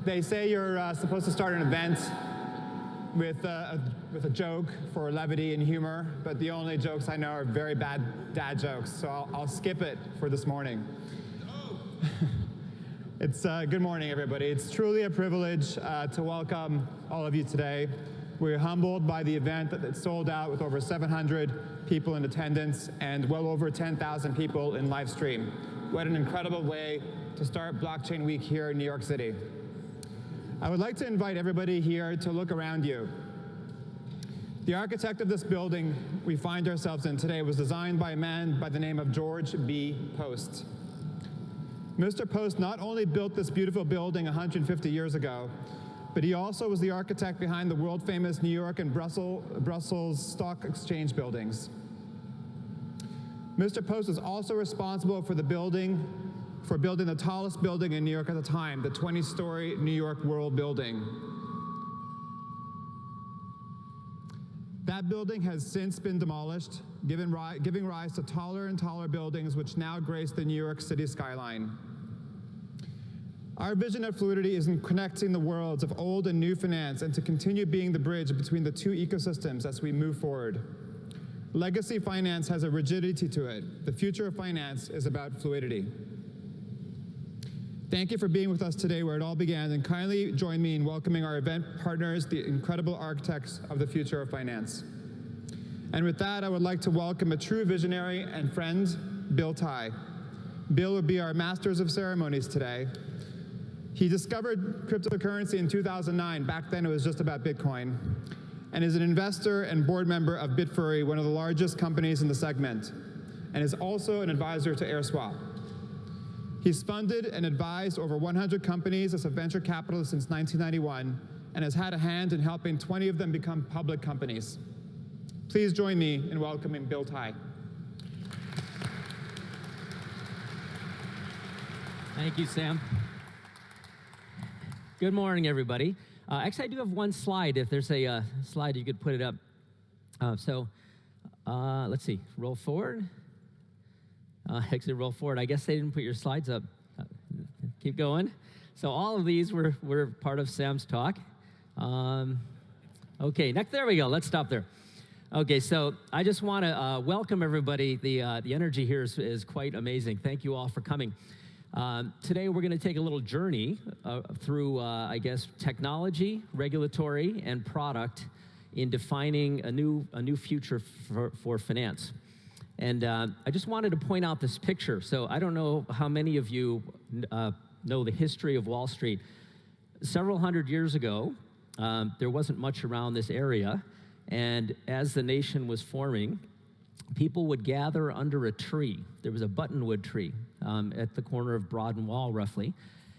They say you're supposed to start an event with a joke for levity and humor, but the only jokes I know are very bad dad jokes, so I'll skip it for this morning. It's good morning, everybody. It's truly a privilege to welcome all of you today. We're humbled by the event that sold out with over 700 people in attendance and well over 10,000 people in live stream. What an incredible way to start Blockchain Week here in New York City. I would like to invite everybody here to look around you. The architect of this building we find ourselves in today was designed by a man by the name of George B. Post. Mr. Post not only built this beautiful building 150 years ago, but he also was the architect behind the world-famous New York and Brussels Stock Exchange buildings. Mr. Post is also responsible for building the tallest building in New York at the time, the 20-story New York World Building. That building has since been demolished, giving rise to taller and taller buildings which now grace the New York City skyline. Our vision at Fluidity is in connecting the worlds of old and new finance and to continue being the bridge between the two ecosystems as we move forward. Legacy finance has a rigidity to it. The future of finance is about fluidity. Thank you for being with us today where it all began, and kindly join me in welcoming our event partners, the incredible architects of the future of finance. And with that, I would like to welcome a true visionary and friend, Bill Tai. Bill would be our masters of ceremonies today. He discovered cryptocurrency in 2009. Back then, it was just about Bitcoin, and is an investor and board member of Bitfury, one of the largest companies in the segment, and is also an advisor to AirSwap. He's funded and advised over 100 companies as a venture capitalist since 1991 and has had a hand in helping 20 of them become public companies. Please join me in welcoming Bill Tai. Thank you, Sam. Good morning, everybody. Actually, I do have one slide. If there's a slide, you could put it up. Let's see, roll forward. Actually, roll forward. I guess they didn't put your slides up. Keep going. So all of these were part of Sam's talk. Okay, next, there we go. Let's stop there. Okay, so I just want to welcome everybody. The energy here is quite amazing. Thank you all for coming. Today we're going to take a little journey through, I guess, technology, regulatory, and product in defining a new future for finance. And I just wanted to point out this picture. So I don't know how many of you know the history of Wall Street. Several hundred years ago, there wasn't much around this area. And as the nation was forming, people would gather under a tree. There was a buttonwood tree at the corner of Broad and Wall, roughly.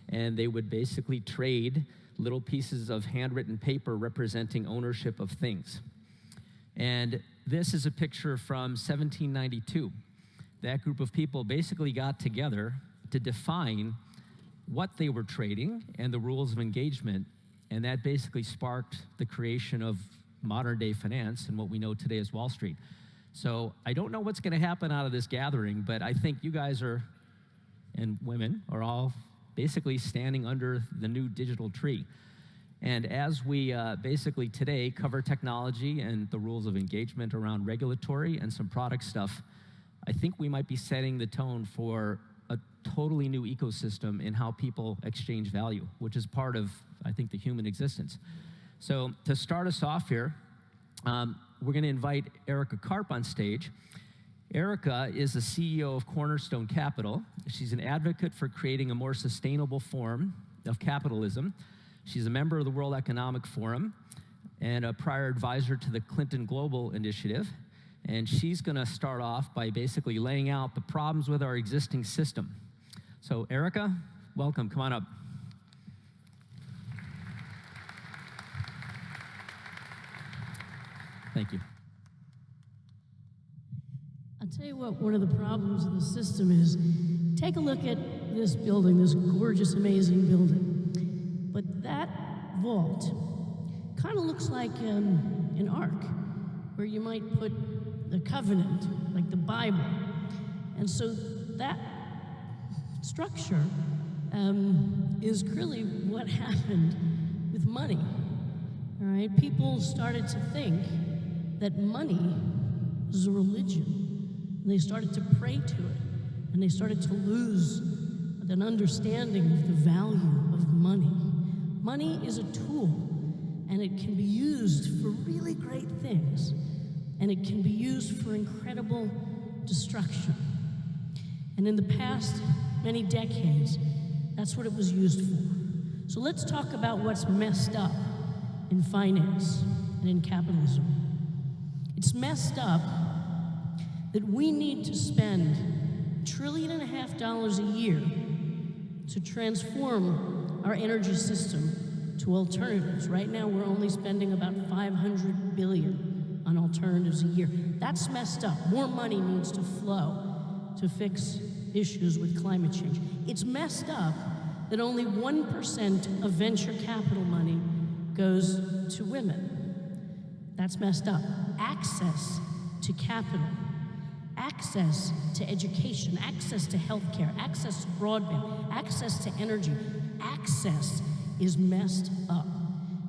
And they would basically trade little pieces of handwritten paper representing ownership of things. And this is a picture from 1792. That group of people basically got together to define what they were trading and the rules of engagement, and that basically sparked the creation of modern-day finance and what we know today as Wall Street. So I don't know what's going to happen out of this gathering, but I think you guys and women are all basically standing under the new digital tree. And as we basically today cover technology and the rules of engagement around regulatory and some product stuff, I think we might be setting the tone for a totally new ecosystem in how people exchange value, which is part of, I think, the human existence. So to start us off here, we're going to invite Erica Karp on stage. Erica is the CEO of Cornerstone Capital. She's an advocate for creating a more sustainable form of capitalism. She's a member of the World Economic Forum and a prior advisor to the Clinton Global Initiative. And she's going to start off by basically laying out the problems with our existing system. So Erica, welcome. Come on up. Thank you. I'll tell you what one of the problems of the system is. Take a look at this building, this gorgeous, amazing building. But that vault kind of looks like an ark, where you might put the covenant, like the Bible. And so that structure is really what happened with money. All right, people started to think that money was a religion, and they started to pray to it, and they started to lose an understanding of the value of money. Money is a tool, and it can be used for really great things, and it can be used for incredible destruction. And in the past many decades, that's what it was used for. So let's talk about what's messed up in finance and in capitalism. It's messed up that we need to spend $1.5 trillion a year to transform our energy system to alternatives. Right now, we're only spending about $500 billion on alternatives a year. That's messed up. More money needs to flow to fix issues with climate change. It's messed up that only 1% of venture capital money goes to women. That's messed up. Access to capital, access to education, access to healthcare, access to broadband, access to energy, access is messed up.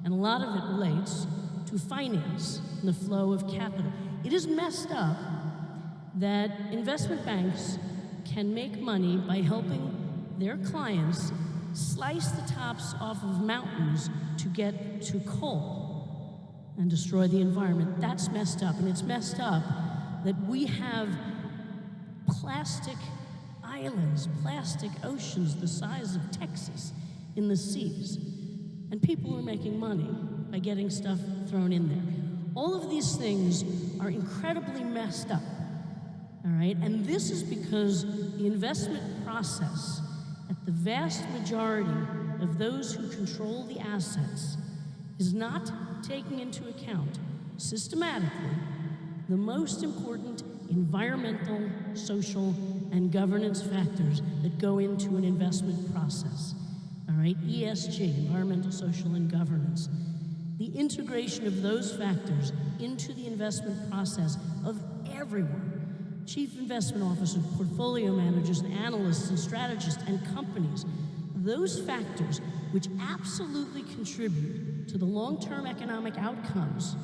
And a lot of it relates to finance and the flow of capital. It is messed up that investment banks can make money by helping their clients slice the tops off of mountains to get to coal and destroy the environment. That's messed up. And it's messed up that we have plastic islands, plastic oceans the size of Texas in the seas. And people are making money by getting stuff thrown in there. All of these things are incredibly messed up. All right, and this is because the investment process at the vast majority of those who control the assets is not taking into account systematically the most important environmental, social, and governance factors that go into an investment process. All right, ESG, environmental, social, and governance. The integration of those factors into the investment process of everyone. Chief investment officers, portfolio managers, and analysts, and strategists, and companies. Those factors which absolutely contribute to the long-term economic outcomes,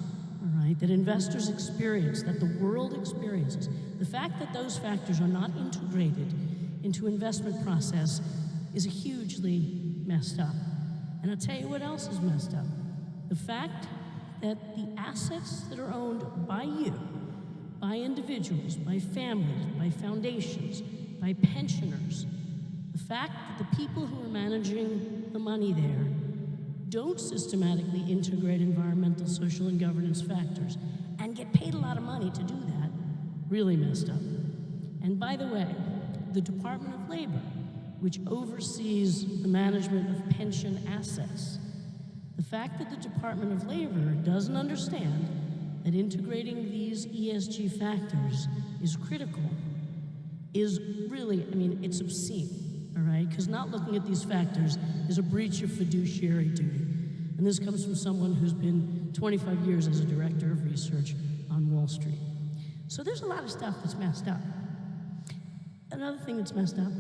all right, that investors experience, that the world experiences. The fact that those factors are not integrated into investment process is hugely messed up. And I'll tell you what else is messed up. The fact that the assets that are owned by you, by individuals, by families, by foundations, by pensioners, the fact that the people who are managing the money there don't systematically integrate environmental, social, and governance factors and get paid a lot of money to do that, really messed up. And by the way, the Department of Labor, which oversees the management of pension assets, the fact that the Department of Labor doesn't understand that integrating these ESG factors is critical is really, I mean, it's obscene, all right? Because not looking at these factors is a breach of fiduciary duty. And this comes from someone who's been 25 years as a director of research on Wall Street. So there's a lot of stuff that's messed up. Another thing that's messed up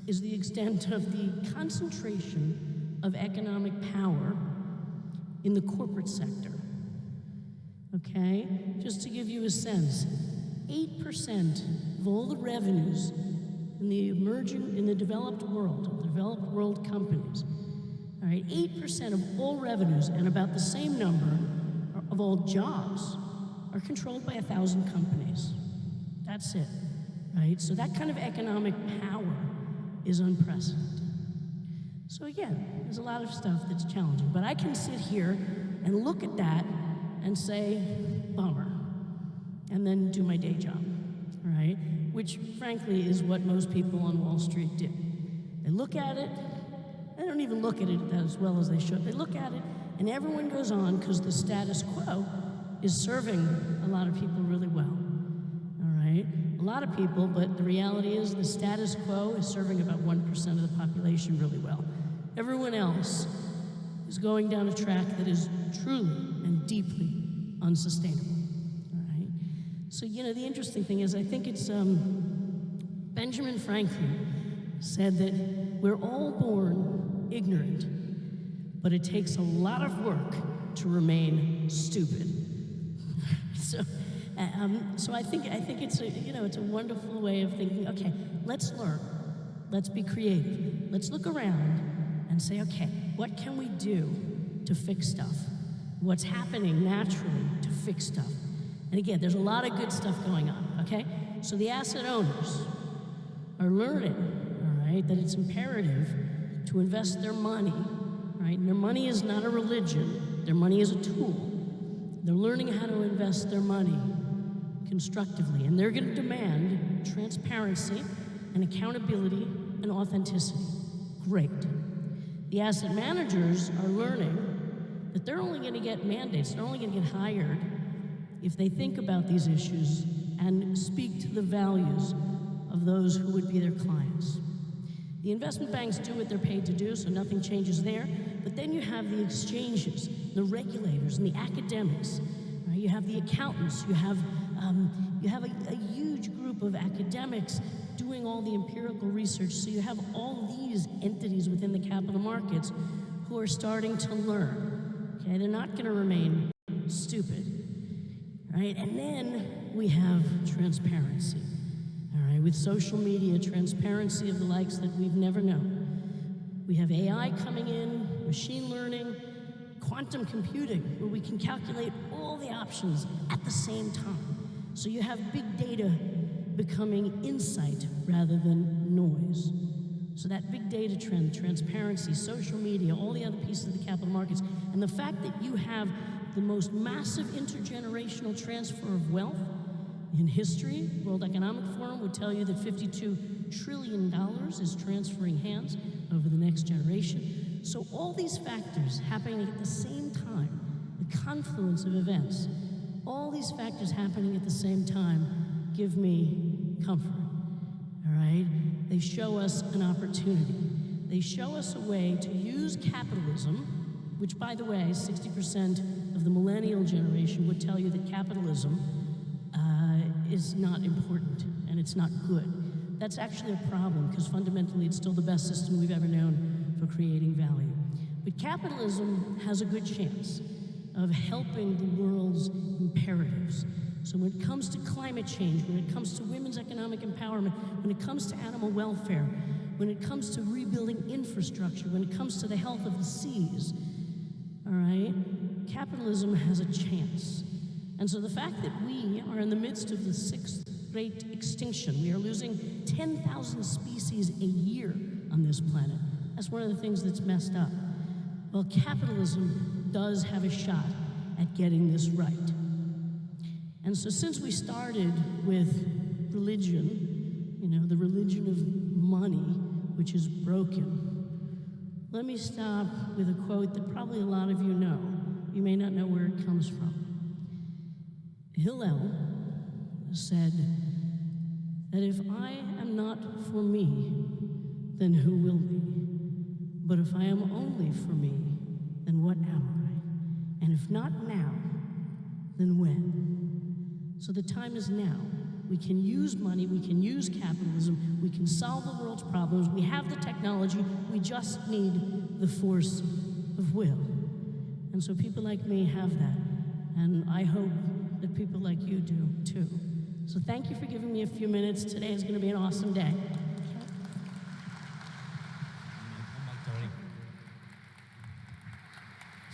is the extent of the concentration of economic power in the corporate sector. Okay, just to give you a sense, 8% of all the revenues in the developed world companies, all right, 8% of all revenues and about the same number of all jobs are controlled by 1,000 companies. That's it, right? So that kind of economic power is unprecedented. So again, there's a lot of stuff that's challenging, but I can sit here and look at that and say, bummer, and then do my day job, right? Which, frankly, is what most people on Wall Street do. They look at it, they don't even look at it as well as they should. They look at it, and everyone goes on because the status quo is serving a lot of people really well, all right? A lot of people, but the reality is the status quo is serving about 1% of the population really well. Everyone else is going down a track that is truly and deeply unsustainable, all right? So, you know, the interesting thing is I think it's Benjamin Franklin said that we're all born ignorant, but it takes a lot of work to remain stupid. So I think it's it's a wonderful way of thinking. Okay, let's learn, let's be creative, let's look around and say, okay, what can we do to fix stuff? What's happening naturally to fix stuff? And again, there's a lot of good stuff going on. Okay, so the asset owners are learning, all right, that it's imperative to invest their money, right? And their money is not a religion. Their money is a tool. They're learning how to invest their money constructively, and they're going to demand transparency and accountability and authenticity. Great. The asset managers are learning that they're only going to get mandates, they're only going to get hired if they think about these issues and speak to the values of those who would be their clients. The investment banks do what they're paid to do, so nothing changes there. But then you have the exchanges, the regulators, and the academics. Right? You have the accountants. You have a huge group of academics doing all the empirical research. So you have all these entities within the capital markets who are starting to learn. Okay, they're not going to remain stupid, right? And then we have transparency. All right, with social media, transparency of the likes that we've never known. We have AI coming in, machine learning, quantum computing, where we can calculate all the options at the same time. So you have big data becoming insight rather than noise. So that big data trend, transparency, social media, all the other pieces of the capital markets, and the fact that you have the most massive intergenerational transfer of wealth in history. World Economic Forum would tell you that $52 trillion is transferring hands over the next generation. So all these factors happening at the same time, the confluence of events, all these factors happening at the same time give me comfort, all right? They show us an opportunity. They show us a way to use capitalism, which, by the way, 60% of the millennial generation would tell you that capitalism is not important and it's not good. That's actually a problem because fundamentally it's still the best system we've ever known for creating value. But capitalism has a good chance of helping the world's imperatives. So when it comes to climate change, when it comes to women's economic empowerment, when it comes to animal welfare, when it comes to rebuilding infrastructure, when it comes to the health of the seas, all right, capitalism has a chance. And so the fact that we are in the midst of the 6th great extinction, we are losing 10,000 species a year on this planet. That's one of the things that's messed up. Well, capitalism does have a shot at getting this right. And so since we started with religion, the religion of money, which is broken, let me stop with a quote that probably a lot of you know. You may not know where it comes from. Hillel said that if I am not for me, then who will be? But if I am only for me, then what am I? And if not now, then when? So the time is now. We can use money, we can use capitalism, we can solve the world's problems, we have the technology, we just need the force of will. And so people like me have that, and I hope that people like you do too. So thank you for giving me a few minutes. Today is going to be an awesome day.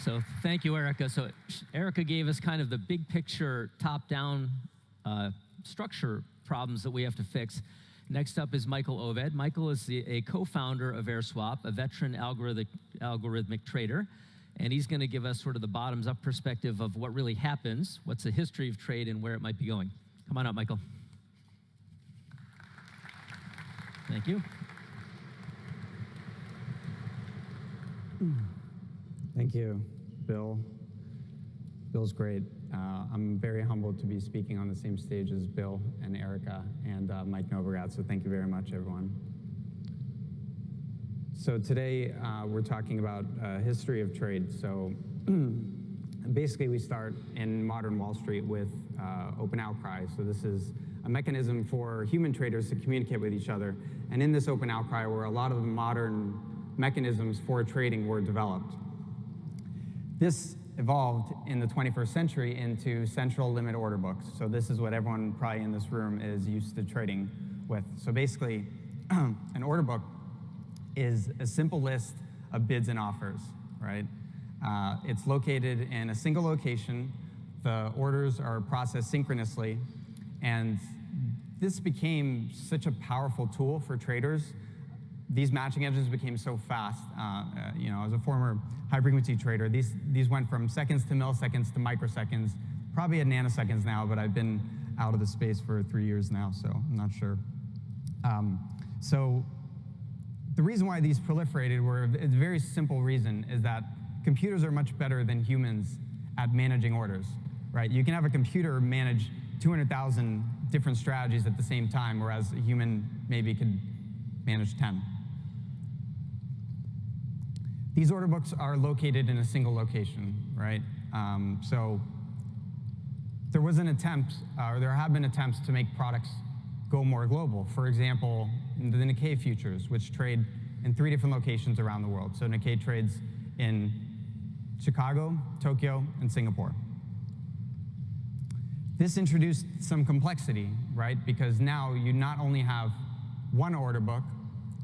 So thank you, Erica. So Erica gave us kind of the big picture, top-down structure problems that we have to fix. Next up is Michael Oved. Michael is a co-founder of AirSwap, a veteran algorithmic trader. And he's going to give us sort of the bottoms-up perspective of what really happens, what's the history of trade, and where it might be going. Come on up, Michael. Thank you. Thank you, Bill. Bill's great. I'm very humbled to be speaking on the same stage as Bill and Erica and Mike Novogratz, so thank you very much, everyone. So today, we're talking about history of trade. So basically, we start in modern Wall Street with open outcry. So this is a mechanism for human traders to communicate with each other. And in this open outcry where a lot of the modern mechanisms for trading were developed. This evolved in the 21st century into central limit order books. So this is what everyone probably in this room is used to trading with. So basically, an order book is a simple list of bids and offers, right? It's located in a single location. The orders are processed synchronously, and this became such a powerful tool for traders. These matching engines became so fast. As a former high-frequency trader, these went from seconds to milliseconds to microseconds, probably at nanoseconds now, but I've been out of the space for 3 years now, so I'm not sure. So the reason why these proliferated it's a very simple reason, is that computers are much better than humans at managing orders, right? You can have a computer manage 200,000 different strategies at the same time, whereas a human maybe could manage 10. These order books are located in a single location, right? So there was an attempt, or there have been attempts to make products go more global. For example, the Nikkei futures, which trade in 3 different locations around the world. So Nikkei trades in Chicago, Tokyo, and Singapore. This introduced some complexity, right? Because now you not only have one order book,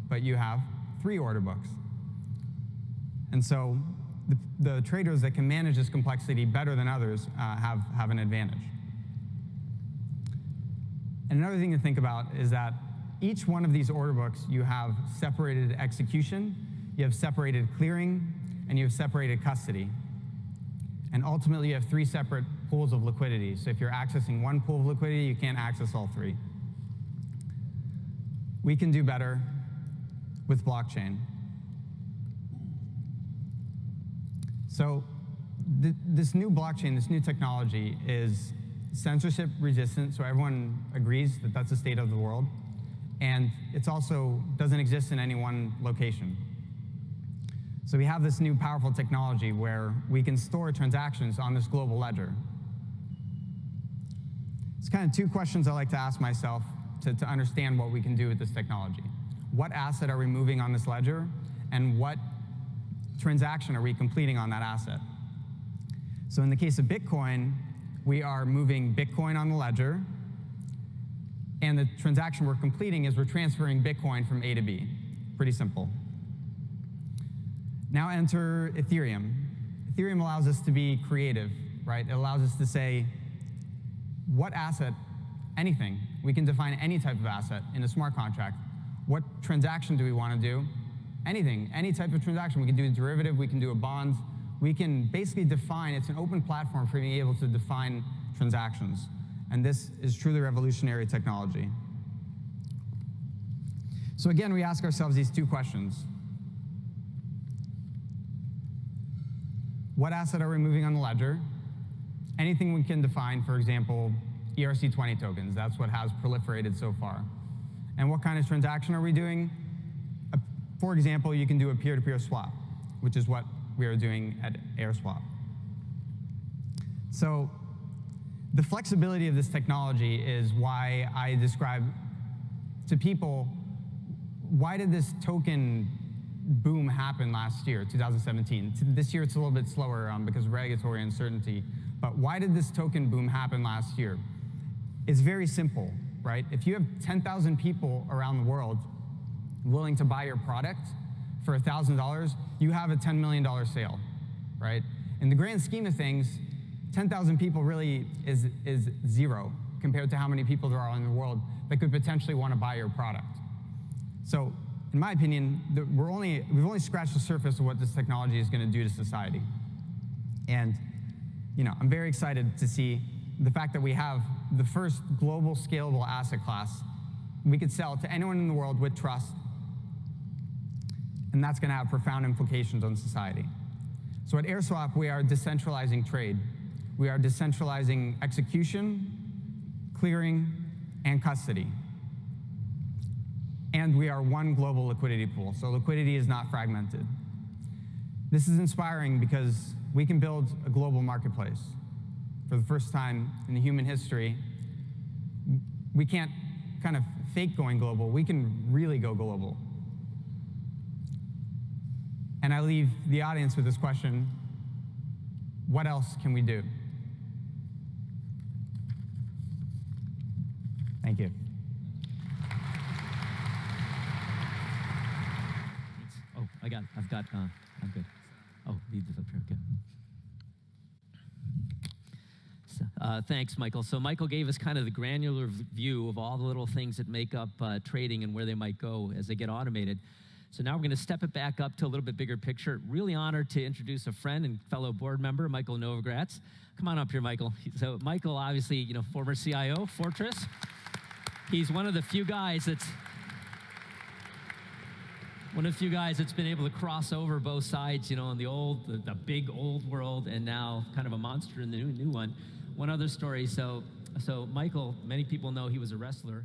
but you have 3 order books. And so the traders that can manage this complexity better than others have an advantage. And another thing to think about is that each one of these order books, you have separated execution, you have separated clearing, and you have separated custody. And ultimately, you have 3 separate pools of liquidity. So if you're accessing one pool of liquidity, you can't access all 3. We can do better with blockchain. So this new blockchain, this new technology is censorship resistant, so everyone agrees that that's the state of the world. And it's also doesn't exist in any one location. So we have this new powerful technology where we can store transactions on this global ledger. It's kind of 2 questions I like to ask myself to understand what we can do with this technology. What asset are we moving on this ledger, and what transaction are we completing on that asset? So in the case of Bitcoin, we are moving Bitcoin on the ledger, and the transaction we're completing is we're transferring Bitcoin from A to B. Pretty simple. Now enter Ethereum. Ethereum allows us to be creative, right? It allows us to say, what asset, anything, we can define any type of asset in a smart contract. What transaction do we want to do? Anything, any type of transaction. We can do a derivative, we can do a bond. We can basically define, it's an open platform for being able to define transactions. And this is truly revolutionary technology. So again, we ask ourselves these 2 questions. What asset are we moving on the ledger? Anything we can define, for example, ERC20 tokens. That's what has proliferated so far. And what kind of transaction are we doing? For example, you can do a peer-to-peer swap, which is what we are doing at AirSwap. So the flexibility of this technology is why I describe to people, why did this token boom happen last year, 2017? This year it's a little bit slower because of regulatory uncertainty, but why did this token boom happen last year? It's very simple, right? If you have 10,000 people around the world willing to buy your product for $1,000, you have a $10 million sale, right? In the grand scheme of things, 10,000 people really is 0 compared to how many people there are in the world that could potentially want to buy your product. So, in my opinion, we've only scratched the surface of what this technology is going to do to society. And I'm very excited to see the fact that we have the first global scalable asset class we could sell to anyone in the world with trust. And that's going to have profound implications on society. So at AirSwap, we are decentralizing trade. We are decentralizing execution, clearing, and custody. And we are one global liquidity pool, so liquidity is not fragmented. This is inspiring because we can build a global marketplace. For the first time in human history, We can't kind of fake going global. We can really go global. And I leave the audience with this question: what else can we do? Thank you. Oh, I'm good. Oh, leave this up here, okay. So, thanks, Michael. So Michael gave us kind of the granular view of all the little things that make up trading and where they might go as they get automated. So now we're going to step it back up to a little bit bigger picture. Really honored to introduce a friend and fellow board member, Michael Novogratz. Come on up here, Michael. So Michael, obviously, you know, former CIO, Fortress. He's one of the few guys that's been able to cross over both sides, you know, in the big old world, and now kind of a monster in the new one. One other story. So Michael, many people know he was a wrestler.